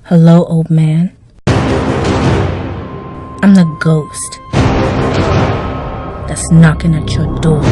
Hello, old man. I'm the ghost that's knocking at your door.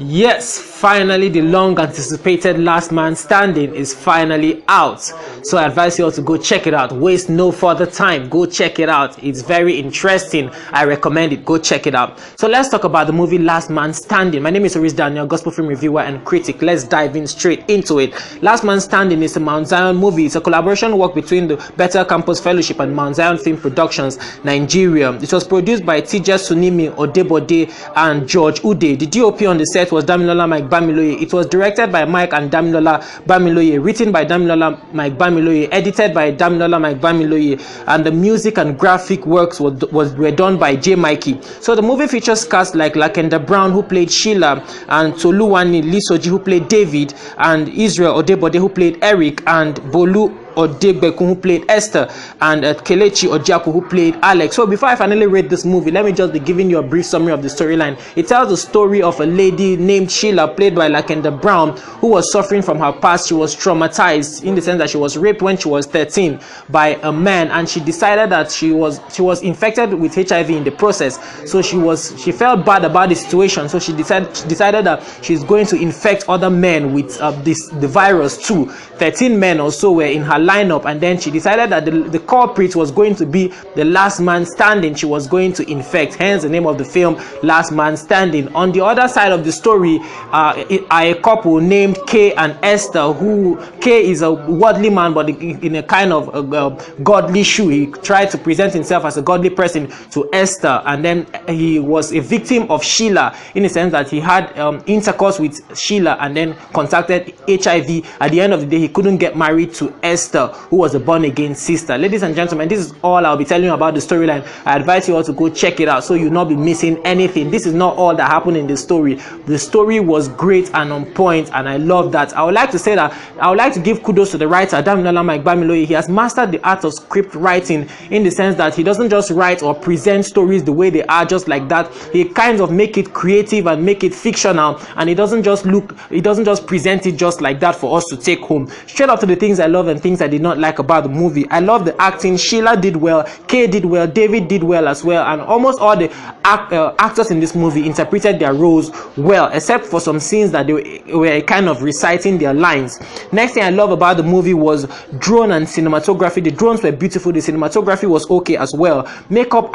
Yes, finally the long anticipated Last Man Standing is finally out. So I advise you all to go check it out. Waste no further time. Go check it out. It's very interesting. I recommend it. Go check it out. So let's talk about the movie Last Man Standing. My name is Oris Daniel, gospel film reviewer and critic. Let's dive in straight into it. Last Man Standing is a Mount Zion movie. It's a collaboration work between the Bethel Campus Fellowship and Mount Zion Film Productions, Nigeria. It was produced by Tija Sunimi Odebode and George Ude. The DOP on the set was Damilola Mike Bamiloye. It was directed by Mike and Damilola Bamiloye, written by Damilola Mike Bamiloye, edited by Damilola Mike Bamiloye, and the music and graphic works were done by J. Mikey. So the movie features cast like Lakenda Brown, who played Sheila, and Toluwani Lisoji, who played David, and Israel Odebode, who played Eric, and Bolu Odegbekun, who played Esther, and Kelechi Ojiaku, who played Alex. So before I finally rate this movie, let me just be giving you a brief summary of the storyline. It tells the story of a lady named Sheila, played by Lakenda Brown, who was suffering from her past. She was traumatized in the sense that she was raped when she was 13 by a man, and she decided that she was infected with HIV in the process. So she felt bad about the situation. So she decided that she's going to infect other men with the virus too. 13 men or so were in her lineup, and then she decided that the culprit was going to be the last man standing. She was going to infect, hence the name of the film, Last Man Standing. On the other side of the story a couple named Kay and Esther, who Kay is a worldly man but in a kind of godly shoe. He tried to present himself as a godly person to Esther, and then he was a victim of Sheila in the sense that he had intercourse with Sheila and then contacted HIV. At the end of the day, he couldn't get married to Esther, who was a born-again sister. Ladies and gentlemen, this is all I'll be telling you about the storyline. I advise you all to go check it out so you'll not be missing anything. This is not all that happened in the story. The story was great and on point, and I love that. I would like to say that I would like to give kudos to the writer, Damilola Mike Bamiloye. He has mastered the art of script writing in the sense that he doesn't just write or present stories the way they are just like that. He kind of make it creative and make it fictional, and he doesn't just present it just like that for us to take home. Straight up to the things I love and things I did not like about the movie. I love the acting. Sheila did well, Kay did well, David did well as well, and almost all the actors in this movie interpreted their roles well, except for some scenes that they were kind of reciting their lines. Next thing I love about the movie was drone and cinematography. The drones were beautiful, the cinematography was okay as well. Makeup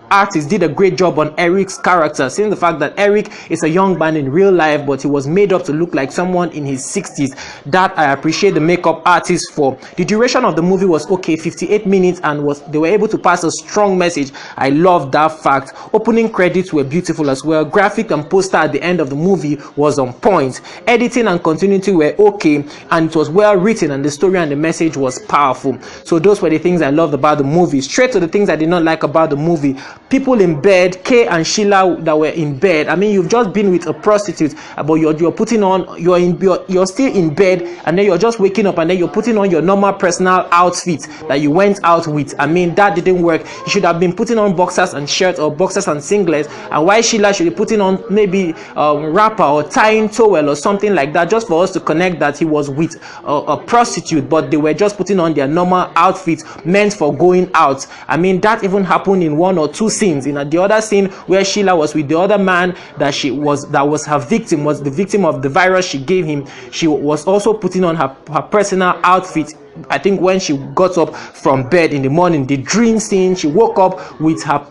artists did a great job on Eric's character, seeing the fact that Eric is a young man in real life, but he was made up to look like someone in his 60s. That I appreciate the makeup artist for. The duration of the movie was okay, 58 minutes, and they were able to pass a strong message. I love that fact. Opening credits were beautiful as well. Graphic and poster at the end of the movie was on point. Editing and continuity were okay, and it was well written, and the story and the message was powerful. So those were the things I loved about the movie. Straight to the things I did not like about the movie. People in bed, Kay and Sheila that were in bed. I mean, you've just been with a prostitute, but you're putting on, you're still in bed, and then you're just waking up, and then you're putting on your normal personal outfit that you went out with. I mean, that didn't work. You should have been putting on boxers and shirts or boxers and singlets, and why Sheila should be putting on maybe wrapper or tying towel or something like that, just for us to connect that he was with a prostitute, but they were just putting on their normal outfit meant for going out. I mean, that even happened in one or two scenes. In the other scene where Sheila was with the other man that was her victim, was the victim of the virus she gave him, she was also putting on her personal outfit. I think when she got up from bed in the morning, the dream scene, she woke up with her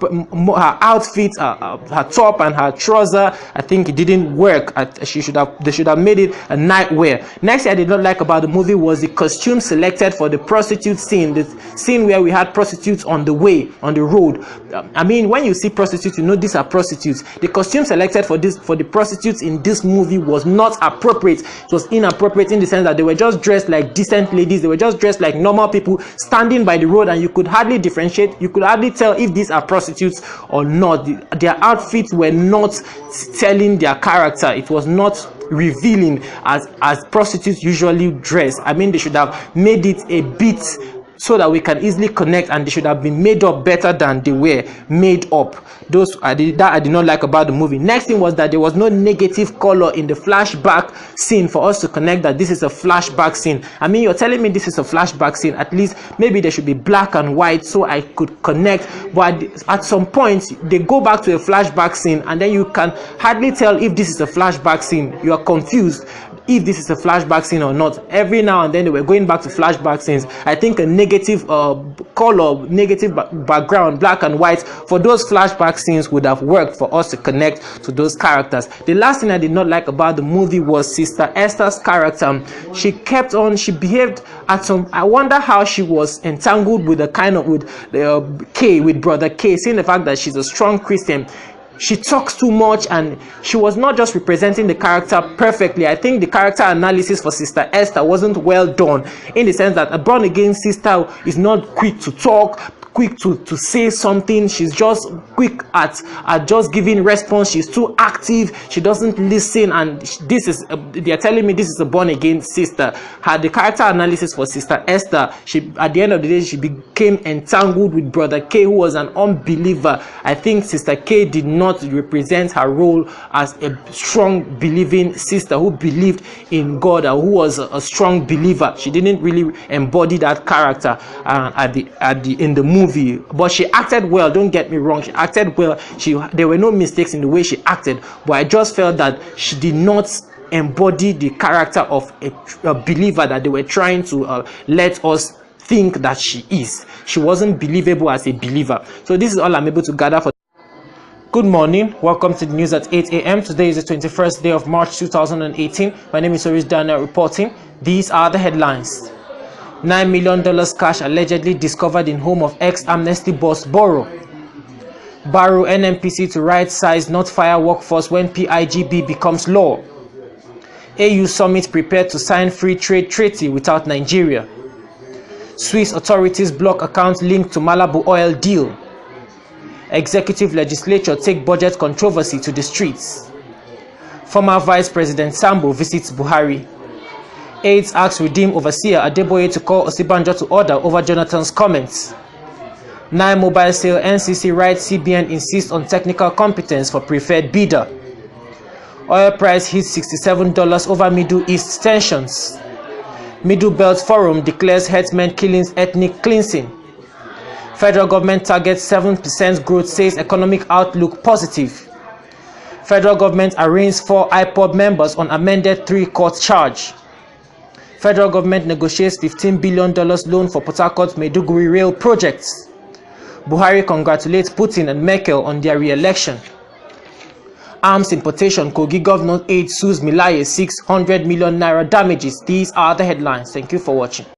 outfit, her top and her trouser. I think it didn't work. They should have made it a nightwear. Next thing I did not like about the movie was the costume selected for the prostitute scene. The scene where we had prostitutes on the road. I mean, when you see prostitutes, you know these are prostitutes. The costume selected for the prostitutes in this movie was not appropriate. It was inappropriate in the sense that they were just dressed like decent ladies. They were just dressed like normal people standing by the road, and you could hardly differentiate. You could hardly tell if these are prostitutes or not. Their outfits were not telling their character. It was not revealing as prostitutes usually dress. I mean, they should have made it a bit so that we can easily connect, and they should have been made up better than they were made up. That I did not like about the movie. Next thing was that there was no negative color in the flashback scene for us to connect that this is a flashback scene. I mean, you're telling me this is a flashback scene, at least maybe there should be black and white so I could connect. But at some point they go back to a flashback scene, and then you can hardly tell if this is a flashback scene. You are confused if this is a flashback scene or not. Every now and then they were going back to flashback scenes. I think a negative color, negative background, black and white for those flashback scenes would have worked for us to connect to those characters. The last thing I did not like about the movie was Sister Esther's character. She behaved at some, I wonder how she was entangled with with Brother K, seeing the fact that she's a strong Christian. She talks too much, and she was not just representing the character perfectly. I think the character analysis for Sister Esther wasn't well done, in the sense that a born again sister is not quick to talk, quick to say something. She's just quick at just giving response. She's too active. She doesn't listen, and they're telling me this is a born again sister. Had the character analysis for Sister Esther, at the end of the day she became entangled with Brother K, who was an unbeliever. I think Sister K did not represent her role as a strong believing sister who believed in God, or who was a strong believer. She didn't really embody that character in the movie. But she acted well, don't get me wrong, she acted well. There were no mistakes in the way she acted, but I just felt that she did not embody the character of a believer that they were trying to let us think that she is. She wasn't believable as a believer. So this is all I'm able to gather for. Good morning, welcome to the news at 8 a.m. Today is the 21st day of March 2018. My name is Oris Daniel reporting. These are the headlines. $9 million cash allegedly discovered in home of ex-Amnesty boss Boro. Barrow NNPC to right-size not fire workforce when PIGB becomes law. AU summit prepared to sign free trade treaty without Nigeria. Swiss authorities block account linked to Malabu oil deal. Executive legislature take budget controversy to the streets. Former Vice President Sambo visits Buhari. AIDS asks Redeem Overseer Adeboye to call Osibanjo to order over Jonathan's comments. 9 mobile sale NCC writes CBN insists on technical competence for preferred bidder. Oil price hits $67 over Middle East tensions. Middle Belt Forum declares herdsmen killings ethnic cleansing. Federal government targets 7% growth, says economic outlook positive. Federal government arraigns 4 IPOB members on amended 3-court charge. Federal government negotiates $15 billion loan for Port Harcourt Maiduguri rail projects. Buhari congratulates Putin and Merkel on their re-election. Arms importation, Kogi governor aid sues Milaye 600 million naira damages. These are the headlines. Thank you for watching.